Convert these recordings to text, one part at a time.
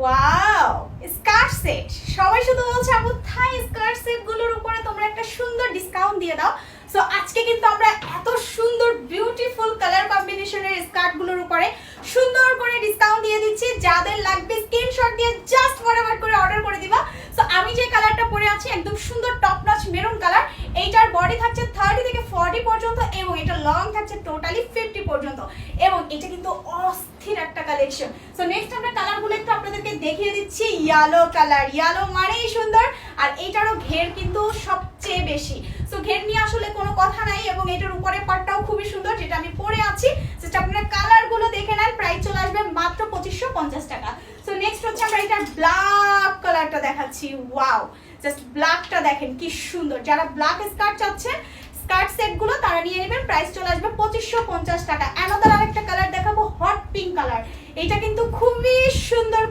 Wow, skirt set. সবাই শুধু বলছে আপু থাই স্কার্ট সেট গুলোর উপরে তোমরা একটা সুন্দর ডিসকাউন্ট দিয়ে দাও। সো আজকে কিন্তু আমরা এত সুন্দর বিউটিফুল কালার কম্বিনেশনের স্কার্ট গুলোর উপরে সুন্দর করে ডিসকাউন্ট দিয়ে দিচ্ছি। যাদের লাগবে স্ক্রিনশট দিয়ে জাস্ট ফটাফট করে অর্ডার করে দিবা। সো আমি যে কালারটা পরে আছি একদম সুন্দর টপ নচ মেরুন কালার। এইটার বডি থাকছে 30 থেকে 40 পর্যন্ত এবং এটা লং থাকছে টোটালি 50 পর্যন্ত এবং এটা কিন্তু অস্থির একটা কালেকশন। সো নেক্সট আমরা কালারগুলো একটু আপনাদেরকে দেখিয়ে দিচ্ছি। ইয়েলো কালার, ইয়েলো মানেই সুন্দর আর এইটারও ঘের কিন্তু সবচেয়ে বেশি। সো ঘের নিয়ে আসলে কোনো কথা নাই এবং এটার উপরে পাটটাও খুবই সুন্দর যেটা আমি পরে আছি। জাস্ট আপনারা কালারগুলো দেখে নেন, প্রাইস চলে আসবে মাত্র 2550 টাকা। সো নেক্সট হচ্ছে আমরা এটার ব্ল্যাক কালারটা দেখাচ্ছি। ওয়াও, জাস্ট ব্ল্যাকটা দেখেন কি সুন্দর। যারা ব্ল্যাক স্কার্ট চাচ্ছেন স্কার্ট সেটগুলো তারা নিয়ে নেবেন, প্রাইস চলে আসবে 2550 টাকা। অ্যানাদার আরেকটা কালার দেখাবো, হট পিঙ্ক কালার। এটা কিন্তু খুবই সুন্দর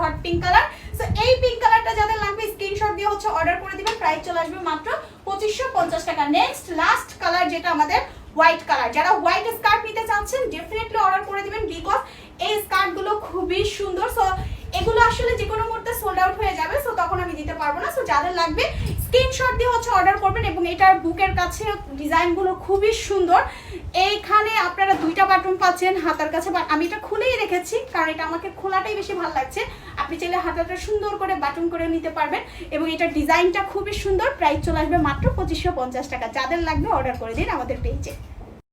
হট পিঙ্ক কালার। সো এই পিঙ্ক কালারটা যাদের লাগবে স্ক্রিনশট দিয়ে হচ্ছে অর্ডার করে দিবেন, প্রাইস চলে আসবে মাত্র 2550 টাকা। নেক্সট লাস্ট কালার যেটা আমাদের হোয়াইট কালার। যারা হোয়াইট স্কার্ট নিতে চাচ্ছেন ডেফিনেটলি অর্ডার করে দিবেন বিকজ এই স্কার্টগুলো খুবই সুন্দর। সো এগুলো আসলে যে কোনো মুহূর্তে সোল্ড আউট হয়ে যাবে, সো তখন আমি দিতে পারবো না। সো যাদের লাগবে স্ক্রিনশট দিয়ে হচ্ছে অর্ডার করবেন এবং এটার বুকের কাছে ডিজাইনগুলো খুবই সুন্দর। এইখানে আপনারা দুইটা বাটন পাচ্ছেন হাতার কাছে, আমি এটা খুলেই রেখেছি কারণ এটা আমাকে খোলাটাই বেশি ভালো লাগছে। আপনি চাইলে হাতাটা সুন্দর করে বাটন করে নিতে পারবেন এবং এটার ডিজাইনটা খুবই সুন্দর। প্রাইস চলে আসবে মাত্র 2550 টাকা। যাদের লাগবে অর্ডার করে দিন আমাদের পেজে।